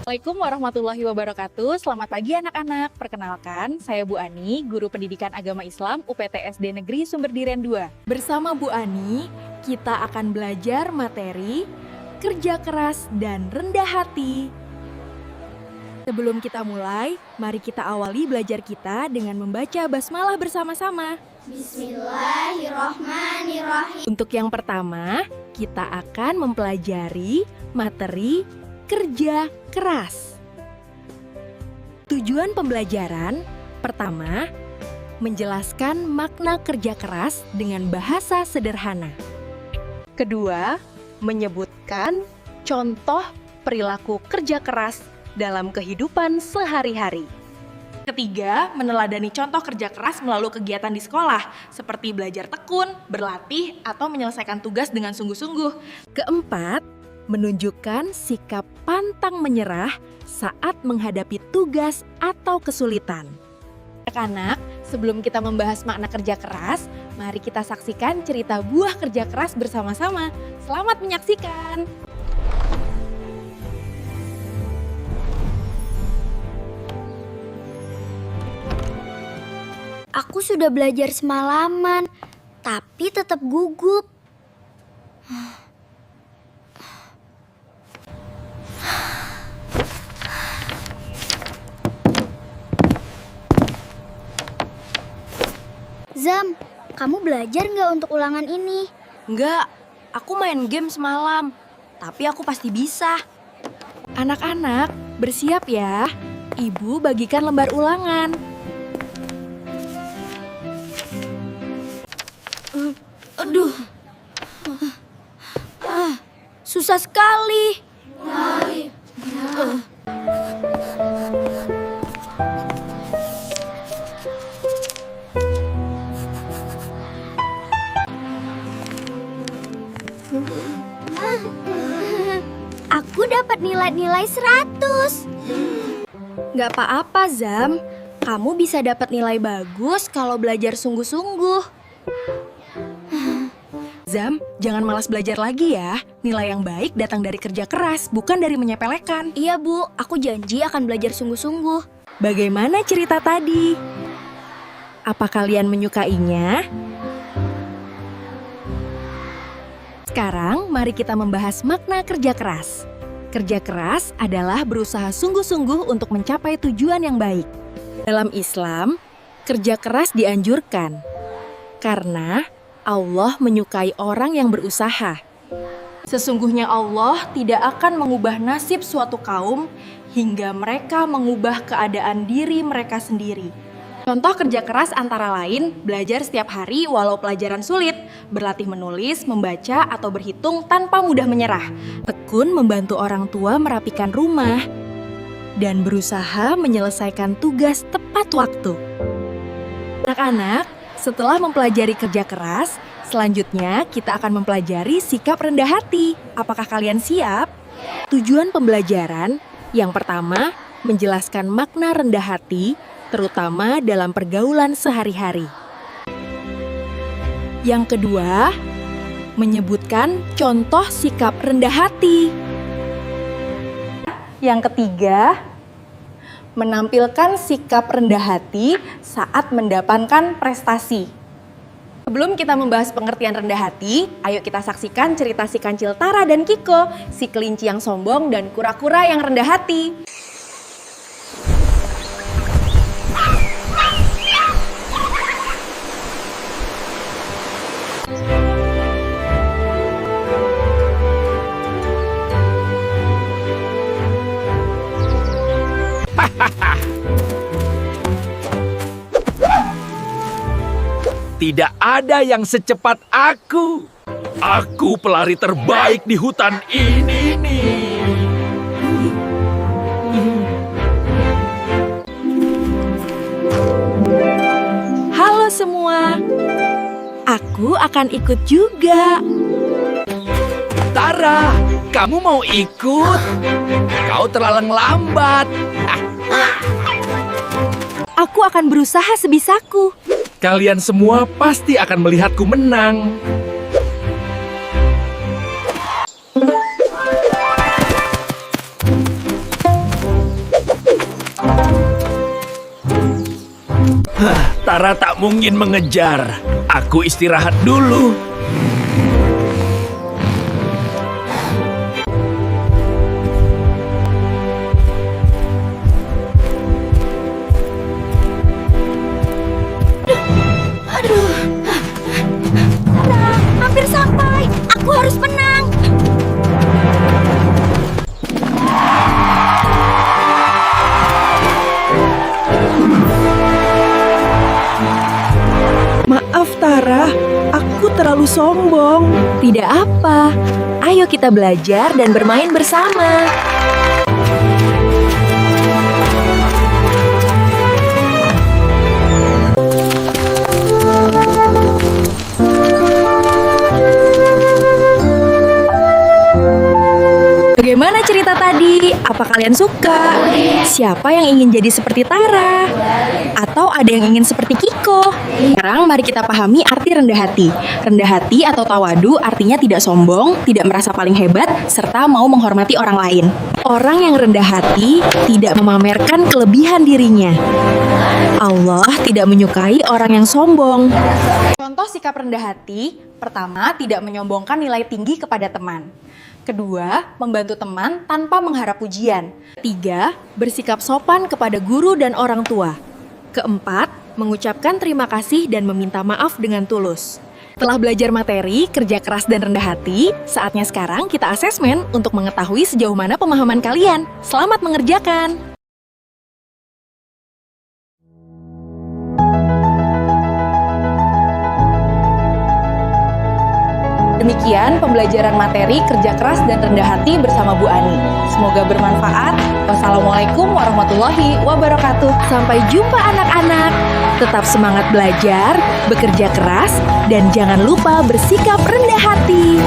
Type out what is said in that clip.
Assalamualaikum warahmatullahi wabarakatuh. Selamat pagi anak-anak. Perkenalkan, saya Bu Ani, Guru Pendidikan Agama Islam UPT SD Negeri Sumberdiren 2. Bersama Bu Ani, kita akan belajar materi kerja keras dan rendah hati. Sebelum kita mulai, mari kita awali belajar kita dengan membaca basmalah bersama-sama. Bismillahirrahmanirrahim. Untuk yang pertama, kita akan mempelajari materi kerja keras. Tujuan pembelajaran pertama, menjelaskan makna kerja keras dengan bahasa sederhana. Kedua, menyebutkan contoh perilaku kerja keras dalam kehidupan sehari-hari. Ketiga, meneladani contoh kerja keras melalui kegiatan di sekolah, seperti belajar tekun, berlatih, atau menyelesaikan tugas dengan sungguh-sungguh. Keempat, menunjukkan sikap pantang menyerah saat menghadapi tugas atau kesulitan. Anak-anak, sebelum kita membahas makna kerja keras, mari kita saksikan cerita buah kerja keras bersama-sama. Selamat menyaksikan! Aku sudah belajar semalaman, tapi tetap gugup. Zam, kamu belajar nggak untuk ulangan ini? Enggak, aku main game semalam, tapi aku pasti bisa. Anak-anak, bersiap ya. Ibu bagikan lembar ulangan. Aduh, susah sekali. Aku dapat nilai-nilai 100. Nggak apa-apa, Zam. Kamu bisa dapat nilai bagus kalau belajar sungguh-sungguh. Zam, jangan malas belajar lagi ya. Nilai yang baik datang dari kerja keras, bukan dari menyepelekan. Iya, Bu. Aku janji akan belajar sungguh-sungguh. Bagaimana cerita tadi? Apa kalian menyukainya? Sekarang, mari kita membahas makna kerja keras. Kerja keras adalah berusaha sungguh-sungguh untuk mencapai tujuan yang baik. Dalam Islam, kerja keras dianjurkan karena Allah menyukai orang yang berusaha. Sesungguhnya Allah tidak akan mengubah nasib suatu kaum hingga mereka mengubah keadaan diri mereka sendiri. Contoh kerja keras antara lain, belajar setiap hari walau pelajaran sulit, berlatih menulis, membaca, atau berhitung tanpa mudah menyerah, tekun membantu orang tua merapikan rumah, dan berusaha menyelesaikan tugas tepat waktu. Anak-anak, setelah mempelajari kerja keras, selanjutnya kita akan mempelajari sikap rendah hati. Apakah kalian siap? Tujuan pembelajaran yang pertama, menjelaskan makna rendah hati, terutama dalam pergaulan sehari-hari. Yang kedua, menyebutkan contoh sikap rendah hati. Yang ketiga, menampilkan sikap rendah hati saat mendapatkan prestasi. Sebelum kita membahas pengertian rendah hati, ayo kita saksikan cerita si kancil Tara dan Kiko, si kelinci yang sombong dan kura-kura yang rendah hati. Tidak ada yang secepat aku. Aku pelari terbaik di hutan ini nih. Halo semua, aku akan ikut juga. Tara, kamu mau ikut? Kau terlalu lambat. Aku akan berusaha sebisaku. Kalian semua pasti akan melihatku menang. Tara tak mungkin mengejar. Aku istirahat dulu. Hampir sampai. Aku harus menang. Maaf Tara, aku terlalu sombong. Tidak apa. Ayo kita belajar dan bermain bersama. Bagaimana cerita tadi? Apa kalian suka? Siapa yang ingin jadi seperti Tara? Atau ada yang ingin seperti Kiko? Sekarang mari kita pahami arti rendah hati. Rendah hati atau tawadu artinya tidak sombong, tidak merasa paling hebat, serta mau menghormati orang lain. Orang yang rendah hati tidak memamerkan kelebihan dirinya. Allah tidak menyukai orang yang sombong. Contoh sikap rendah hati, pertama, tidak menyombongkan nilai tinggi kepada teman. Kedua, membantu teman tanpa mengharap pujian. Tiga, bersikap sopan kepada guru dan orang tua. Keempat, mengucapkan terima kasih dan meminta maaf dengan tulus. Setelah belajar materi, kerja keras dan rendah hati, saatnya sekarang kita asesmen untuk mengetahui sejauh mana pemahaman kalian. Selamat mengerjakan! Demikian pembelajaran materi kerja keras dan rendah hati bersama Bu Ani. Semoga bermanfaat. Wassalamualaikum warahmatullahi wabarakatuh. Sampai jumpa anak-anak. Tetap semangat belajar, bekerja keras, dan jangan lupa bersikap rendah hati.